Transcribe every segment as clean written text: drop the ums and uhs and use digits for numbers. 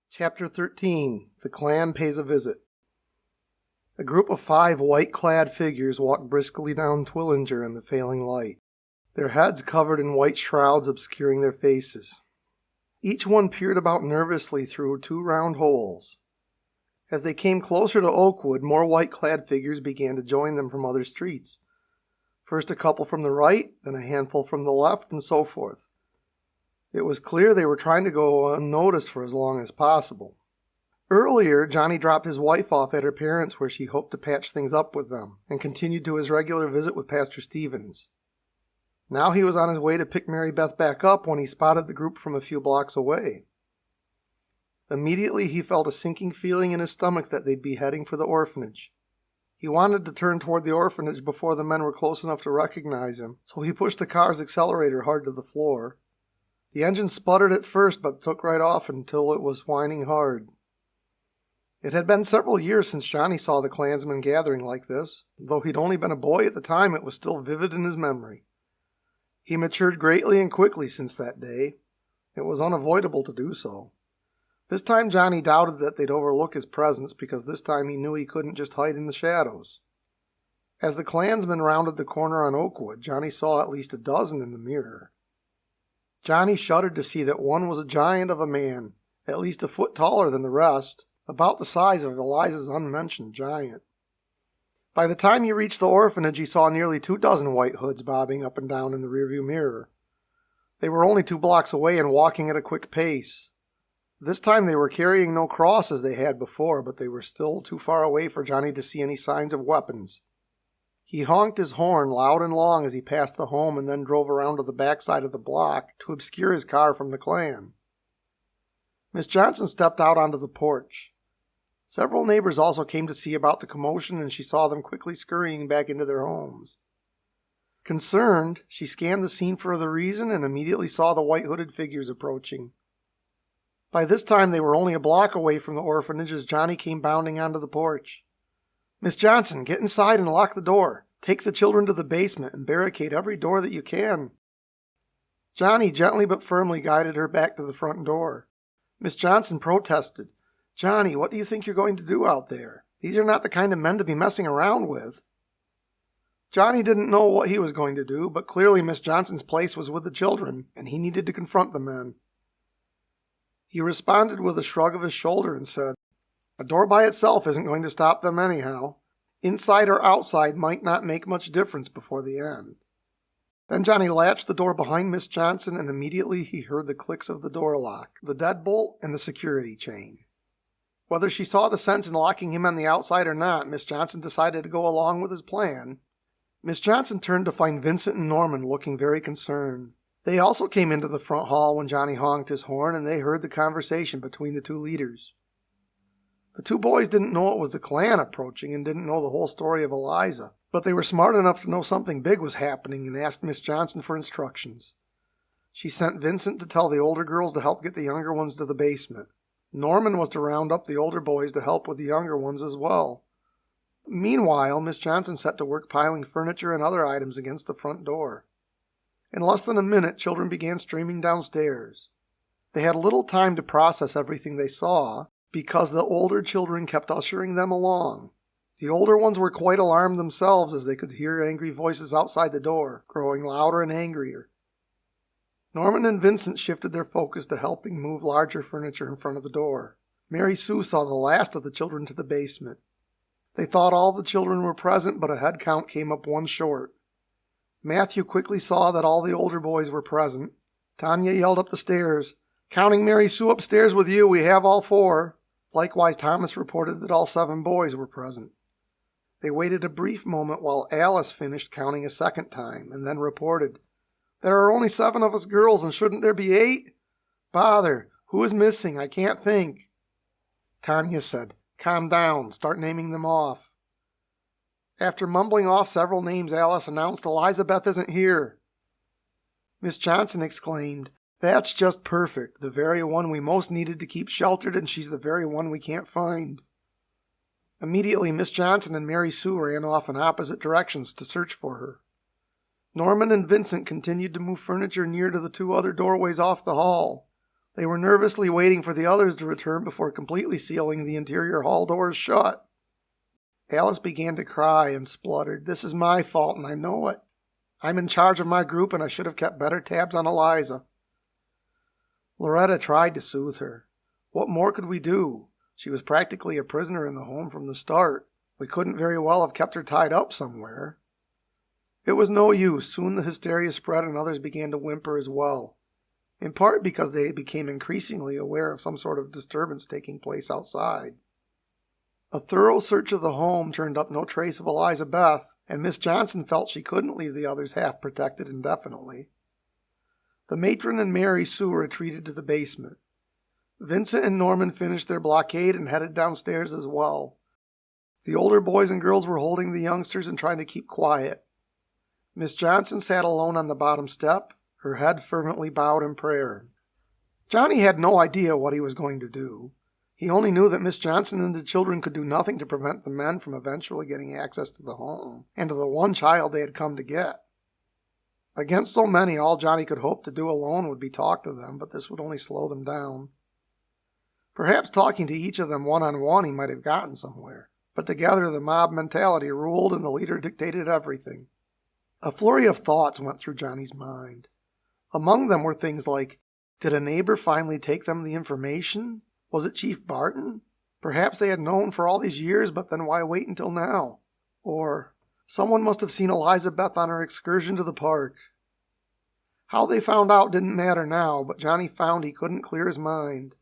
Chapter 13. The Klan Pays a Visit. A group of 5 white-clad figures walked briskly down Twillinger in the failing light, their heads covered in white shrouds obscuring their faces. Each one peered about nervously through 2 round holes. As they came closer to Oakwood, more white-clad figures began to join them from other streets. First a couple from the right, then a handful from the left, and so forth. It was clear they were trying to go unnoticed for as long as possible. Earlier, Johnny dropped his wife off at her parents' where she hoped to patch things up with them, and continued to his regular visit with Pastor Stevens. Now he was on his way to pick Mary Beth back up when he spotted the group from a few blocks away. Immediately he felt a sinking feeling in his stomach that they'd be heading for the orphanage. He wanted to turn toward the orphanage before the men were close enough to recognize him, so he pushed the car's accelerator hard to the floor. The engine sputtered at first, but took right off until it was whining hard. It had been several years since Johnny saw the Klansmen gathering like this. Though he'd only been a boy at the time, it was still vivid in his memory. He matured greatly and quickly since that day. It was unavoidable to do so. This time Johnny doubted that they'd overlook his presence, because this time he knew he couldn't just hide in the shadows. As the Klansmen rounded the corner on Oakwood, Johnny saw at least a dozen in the mirror. Johnny shuddered to see that one was a giant of a man, at least a foot taller than the rest, about the size of Eliza's unmentioned giant. By the time he reached the orphanage, he saw nearly 24 white hoods bobbing up and down in the rearview mirror. They were only 2 blocks away and walking at a quick pace. This time they were carrying no cross as they had before, but they were still too far away for Johnny to see any signs of weapons. He honked his horn loud and long as he passed the home and then drove around to the backside of the block to obscure his car from the Klan. Miss Johnson stepped out onto the porch. Several neighbors also came to see about the commotion, and she saw them quickly scurrying back into their homes. Concerned, she scanned the scene for the reason and immediately saw the white-hooded figures approaching. By this time they were only a block away from the orphanage as Johnny came bounding onto the porch. "Miss Johnson, get inside and lock the door. Take the children to the basement and barricade every door that you can." Johnny gently but firmly guided her back to the front door. Miss Johnson protested. "Johnny, what do you think you're going to do out there? These are not the kind of men to be messing around with." Johnny didn't know what he was going to do, but clearly Miss Johnson's place was with the children, and he needed to confront the men. He responded with a shrug of his shoulder and said, "A door by itself isn't going to stop them anyhow. Inside or outside might not make much difference before the end." Then Johnny latched the door behind Miss Johnson, and immediately he heard the clicks of the door lock, the deadbolt, and the security chain. Whether she saw the sense in locking him on the outside or not, Miss Johnson decided to go along with his plan. Miss Johnson turned to find Vincent and Norman looking very concerned. They also came into the front hall when Johnny honked his horn, and they heard the conversation between the 2 leaders. The 2 boys didn't know it was the Klan approaching and didn't know the whole story of Eliza, but they were smart enough to know something big was happening and asked Miss Johnson for instructions. She sent Vincent to tell the older girls to help get the younger ones to the basement. Norman was to round up the older boys to help with the younger ones as well. Meanwhile, Miss Johnson set to work piling furniture and other items against the front door. In less than a minute, children began streaming downstairs. They had little time to process everything they saw, because the older children kept ushering them along. The older ones were quite alarmed themselves as they could hear angry voices outside the door, growing louder and angrier. Norman and Vincent shifted their focus to helping move larger furniture in front of the door. Mary Sue saw the last of the children to the basement. They thought all the children were present, but a head count came up 1 short. Matthew quickly saw that all the older boys were present. Tanya yelled up the stairs, "Counting Mary Sue upstairs with you, we have all 4. Likewise, Thomas reported that all 7 boys were present. They waited a brief moment while Alice finished counting a second time, and then reported, "There are only 7 of us girls, and shouldn't there be 8? Bother, who is missing? I can't think." Tanya said, "Calm down, start naming them off." After mumbling off several names, Alice announced, "Eliza Beth isn't here." Miss Johnson exclaimed, "That's just perfect, the very one we most needed to keep sheltered, and she's the very one we can't find." Immediately, Miss Johnson and Mary Sue ran off in opposite directions to search for her. Norman and Vincent continued to move furniture near to the 2 other doorways off the hall. They were nervously waiting for the others to return before completely sealing the interior hall doors shut. Alice began to cry and spluttered, "This is my fault and I know it. I'm in charge of my group and I should have kept better tabs on Eliza." Loretta tried to soothe her. "What more could we do? She was practically a prisoner in the home from the start. We couldn't very well have kept her tied up somewhere." It was no use. Soon the hysteria spread and others began to whimper as well, in part because they became increasingly aware of some sort of disturbance taking place outside. A thorough search of the home turned up no trace of Eliza Beth, and Miss Johnson felt she couldn't leave the others half protected indefinitely. The matron and Mary Sue retreated to the basement. Vincent and Norman finished their blockade and headed downstairs as well. The older boys and girls were holding the youngsters and trying to keep quiet. Miss Johnson sat alone on the bottom step, her head fervently bowed in prayer. Johnny had no idea what he was going to do. He only knew that Miss Johnson and the children could do nothing to prevent the men from eventually getting access to the home and to the one child they had come to get. Against so many, all Johnny could hope to do alone would be talk to them, but this would only slow them down. Perhaps talking to each of them one-on-one he might have gotten somewhere, but together the mob mentality ruled and the leader dictated everything. A flurry of thoughts went through Johnny's mind. Among them were things like, did a neighbor finally take them the information? Was it Chief Barton? Perhaps they had known for all these years, but then why wait until now? Or, someone must have seen Eliza Beth on her excursion to the park. How they found out didn't matter now, but Johnny found he couldn't clear his mind.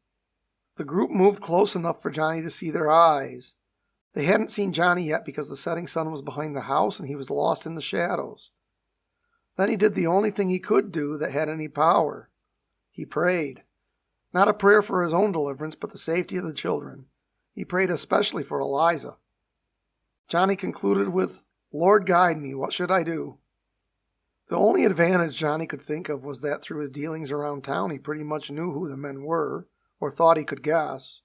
The group moved close enough for Johnny to see their eyes. They hadn't seen Johnny yet because the setting sun was behind the house and he was lost in the shadows. Then he did the only thing he could do that had any power. He prayed. Not a prayer for his own deliverance, but the safety of the children. He prayed especially for Eliza. Johnny concluded with, "Lord, guide me. What should I do?" The only advantage Johnny could think of was that through his dealings around town he pretty much knew who the men were, or thought he could guess.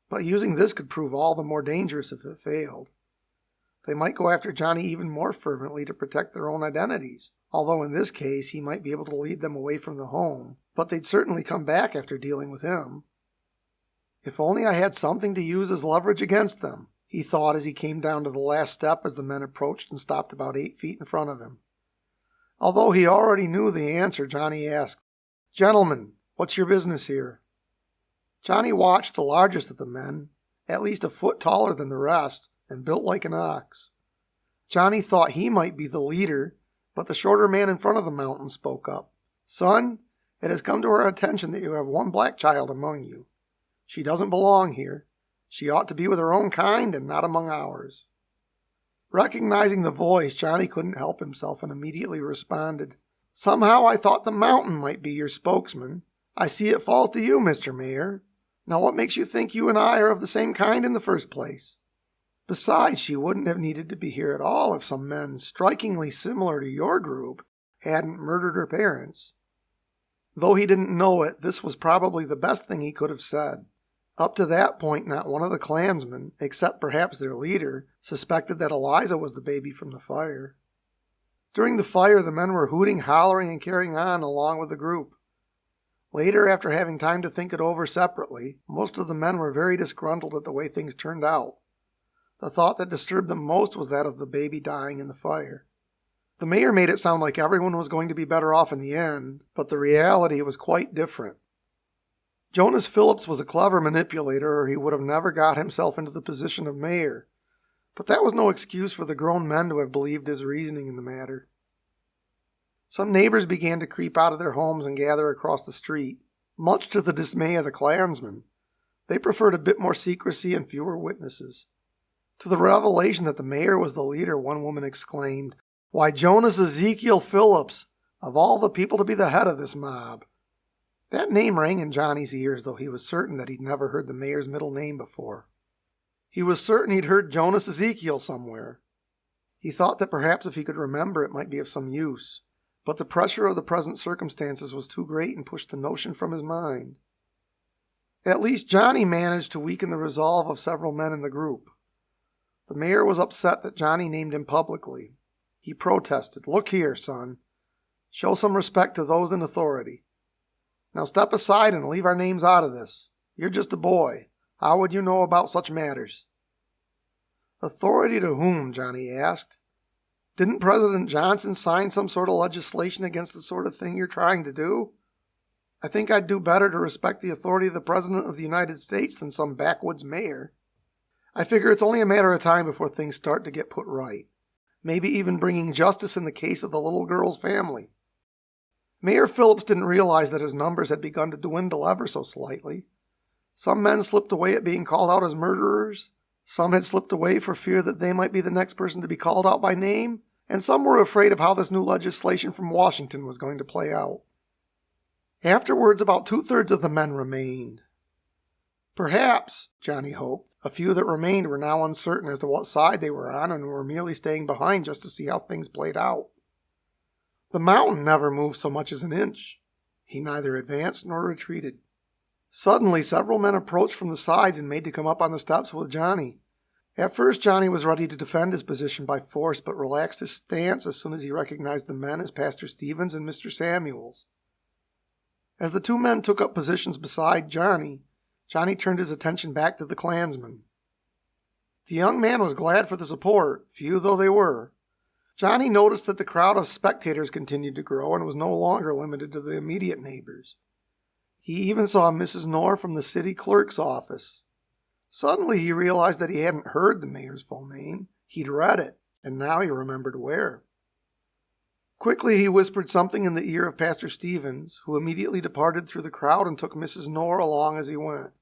But using this could prove all the more dangerous if it failed. They might go after Johnny even more fervently to protect their own identities, although in this case he might be able to lead them away from the home, but they'd certainly come back after dealing with him. If only I had something to use as leverage against them, he thought as he came down to the last step as the men approached and stopped about 8 feet in front of him. Although he already knew the answer, Johnny asked, "Gentlemen, what's your business here?" Johnny watched the largest of the men, at least a foot taller than the rest, and built like an ox. Johnny thought he might be the leader, but the shorter man in front of the mountain spoke up. "Son, it has come to our attention that you have one black child among you. She doesn't belong here. She ought to be with her own kind and not among ours." Recognizing the voice, Johnny couldn't help himself and immediately responded, "Somehow I thought the mountain might be your spokesman. I see it falls to you, Mr. Mayor. Now what makes you think you and I are of the same kind in the first place? Besides, she wouldn't have needed to be here at all if some men strikingly similar to your group hadn't murdered her parents." Though he didn't know it, this was probably the best thing he could have said. Up to that point, not one of the Klansmen, except perhaps their leader, suspected that Eliza was the baby from the fire. During the fire, the men were hooting, hollering, and carrying on along with the group. Later, after having time to think it over separately, most of the men were very disgruntled at the way things turned out. The thought that disturbed them most was that of the baby dying in the fire. The mayor made it sound like everyone was going to be better off in the end, but the reality was quite different. Jonas Phillips was a clever manipulator, or he would have never got himself into the position of mayor, but that was no excuse for the grown men to have believed his reasoning in the matter. Some neighbors began to creep out of their homes and gather across the street, much to the dismay of the Klansmen. They preferred a bit more secrecy and fewer witnesses. To the revelation that the mayor was the leader, one woman exclaimed, "Why, Jonas Ezekiel Phillips, of all the people to be the head of this mob." That name rang in Johnny's ears, though he was certain that he'd never heard the mayor's middle name before. He was certain he'd heard Jonas Ezekiel somewhere. He thought that perhaps if he could remember it might be of some use, but the pressure of the present circumstances was too great and pushed the notion from his mind. At least Johnny managed to weaken the resolve of several men in the group. The mayor was upset that Johnny named him publicly. He protested, "Look here, son. Show some respect to those in authority. Now step aside and leave our names out of this. You're just a boy. How would you know about such matters?" "Authority to whom?" Johnny asked. "Didn't President Johnson sign some sort of legislation against the sort of thing you're trying to do? I think I'd do better to respect the authority of the President of the United States than some backwoods mayor. I figure it's only a matter of time before things start to get put right. Maybe even bringing justice in the case of the little girl's family." Mayor Phillips didn't realize that his numbers had begun to dwindle ever so slightly. Some men slipped away at being called out as murderers. Some had slipped away for fear that they might be the next person to be called out by name, and some were afraid of how this new legislation from Washington was going to play out. Afterwards, about 2/3 of the men remained. Perhaps, Johnny hoped, a few that remained were now uncertain as to what side they were on and were merely staying behind just to see how things played out. The mountain never moved so much as an inch. He neither advanced nor retreated. Suddenly, several men approached from the sides and made to come up on the steps with Johnny. At first, Johnny was ready to defend his position by force, but relaxed his stance as soon as he recognized the men as Pastor Stevens and Mr. Samuels. As the two men took up positions beside Johnny, Johnny turned his attention back to the Klansmen. The young man was glad for the support, few though they were. Johnny noticed that the crowd of spectators continued to grow and was no longer limited to the immediate neighbors. He even saw Mrs. Knorr from the city clerk's office. Suddenly he realized that he hadn't heard the mayor's full name. He'd read it, and now he remembered where. Quickly he whispered something in the ear of Pastor Stevens, who immediately departed through the crowd and took Mrs. Knorr along as he went.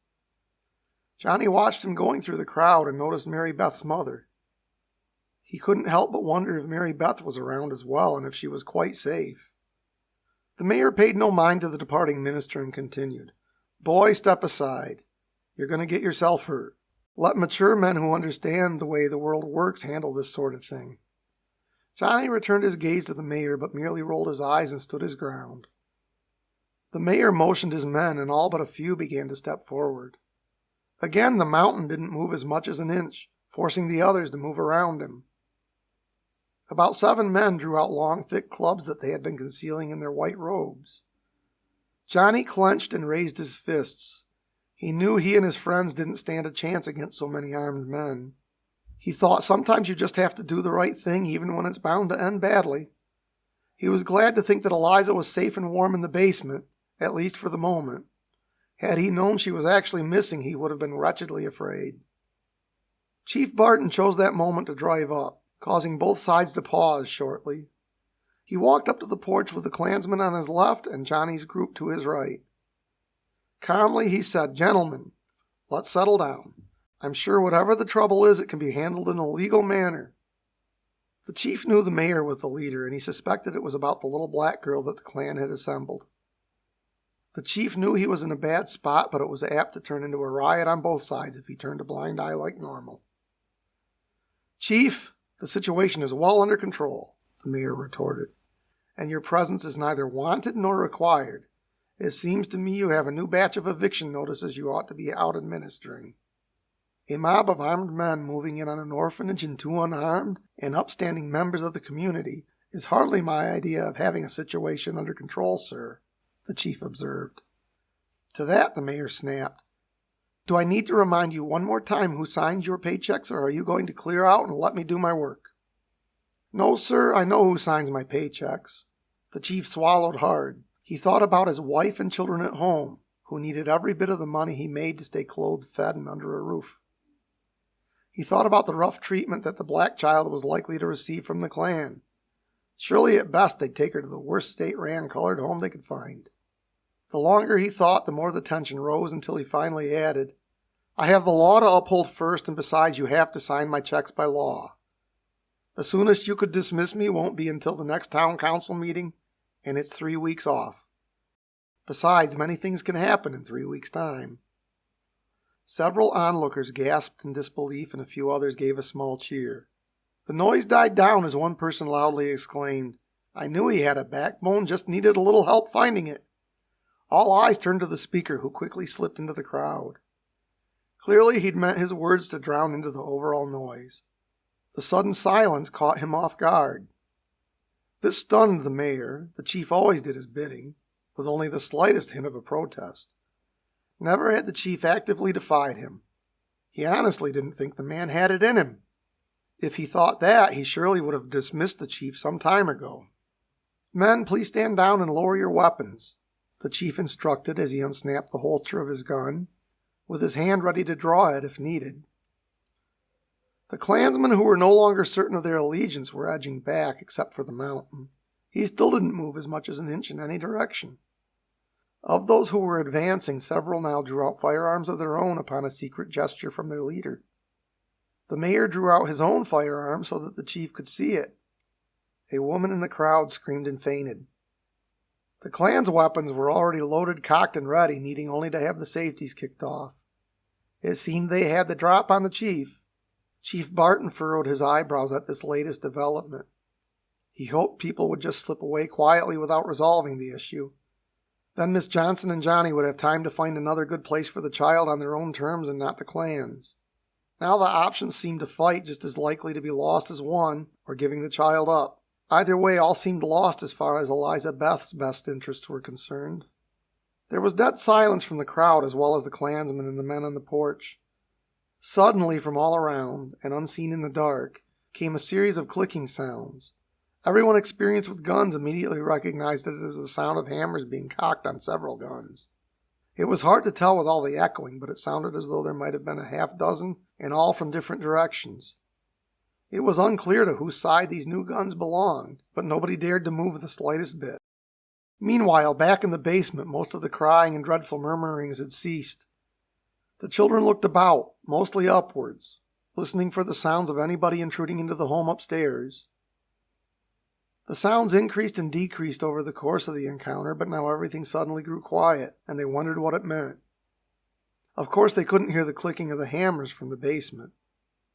Johnny watched him going through the crowd and noticed Mary Beth's mother. He couldn't help but wonder if Mary Beth was around as well and if she was quite safe. The mayor paid no mind to the departing minister and continued, "Boy, step aside. You're going to get yourself hurt. Let mature men who understand the way the world works handle this sort of thing." Johnny returned his gaze to the mayor, but merely rolled his eyes and stood his ground. The mayor motioned his men, and all but a few began to step forward. Again, the mountain didn't move as much as an inch, forcing the others to move around him. About 7 men drew out long, thick clubs that they had been concealing in their white robes. Johnny clenched and raised his fists. He knew he and his friends didn't stand a chance against so many armed men. He thought sometimes you just have to do the right thing even when it's bound to end badly. He was glad to think that Eliza was safe and warm in the basement, at least for the moment. Had he known she was actually missing, he would have been wretchedly afraid. Chief Barton chose that moment to drive up, causing both sides to pause shortly. He walked up to the porch with the Klansmen on his left and Johnny's group to his right. Calmly he said, "Gentlemen, let's settle down. I'm sure whatever the trouble is, it can be handled in a legal manner." The chief knew the mayor was the leader, and he suspected it was about the little black girl that the Klan had assembled. The chief knew he was in a bad spot, but it was apt to turn into a riot on both sides if he turned a blind eye like normal. "Chief, the situation is well under control," the mayor retorted, "and your presence is neither wanted nor required. It seems to me you have a new batch of eviction notices you ought to be out administering. A mob of armed men moving in on an orphanage and 2 unarmed and upstanding members of the community is hardly my idea of having a situation under control, sir," the chief observed. To that the mayor snapped, "Do I need to remind you one more time who signs your paychecks, or are you going to clear out and let me do my work?" "No, sir, I know who signs my paychecks." The chief swallowed hard. He thought about his wife and children at home, who needed every bit of the money he made to stay clothed, fed, and under a roof. He thought about the rough treatment that the black child was likely to receive from the Klan. Surely at best they'd take her to the worst state-ran colored home they could find. The longer he thought, the more the tension rose until he finally added, "I have the law to uphold first, and besides, you have to sign my checks by law. The soonest you could dismiss me won't be until the next town council meeting, and it's 3 weeks off. Besides, many things can happen in 3 weeks' time." Several onlookers gasped in disbelief, and a few others gave a small cheer. The noise died down as one person loudly exclaimed, "I knew he had a backbone, just needed a little help finding it." All eyes turned to the speaker, who quickly slipped into the crowd. Clearly he'd meant his words to drown into the overall noise. The sudden silence caught him off guard. This stunned the mayor. The chief always did his bidding. with only the slightest hint of a protest. Never had the chief actively defied him. He honestly didn't think the man had it in him. If he thought that, he surely would have dismissed the chief some time ago. "Men, please stand down and lower your weapons," the chief instructed as he unsnapped the holster of his gun, with his hand ready to draw it if needed. The Klansmen who were no longer certain of their allegiance were edging back, except for the mountain. He still didn't move as much as an inch in any direction. Of those who were advancing, several now drew out firearms of their own upon a secret gesture from their leader. The mayor drew out his own firearm so that the chief could see it. A woman in the crowd screamed and fainted. The Klan's weapons were already loaded, cocked, and ready, needing only to have the safeties kicked off. It seemed they had the drop on the chief. Chief Barton furrowed his eyebrows at this latest development. He hoped people would just slip away quietly without resolving the issue. Then Miss Johnson and Johnny would have time to find another good place for the child on their own terms and not the Klan's. Now the options seemed to fight just as likely to be lost as won, or giving the child up. Either way, all seemed lost as far as Eliza Beth's best interests were concerned. There was dead silence from the crowd as well as the Klansmen and the men on the porch. Suddenly, from all around, and unseen in the dark, came a series of clicking sounds. Everyone experienced with guns immediately recognized it as the sound of hammers being cocked on several guns. It was hard to tell with all the echoing, but it sounded as though there might have been a half dozen, and all from different directions. It was unclear to whose side these new guns belonged, but nobody dared to move the slightest bit. Meanwhile, back in the basement, most of the crying and dreadful murmurings had ceased. The children looked about, mostly upwards, listening for the sounds of anybody intruding into the home upstairs. The sounds increased and decreased over the course of the encounter, but now everything suddenly grew quiet, and they wondered what it meant. Of course, they couldn't hear the clicking of the hammers from the basement.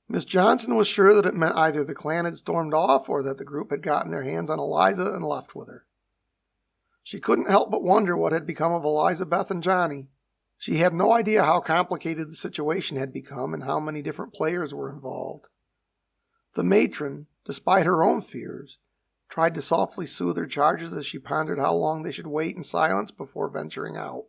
Miss Johnson was sure that it meant either the Klan had stormed off or that the group had gotten their hands on Eliza and left with her. She couldn't help but wonder what had become of Eliza Beth and Johnny. She had no idea how complicated the situation had become and how many different players were involved. The matron, despite her own fears, tried to softly soothe her charges as she pondered how long they should wait in silence before venturing out.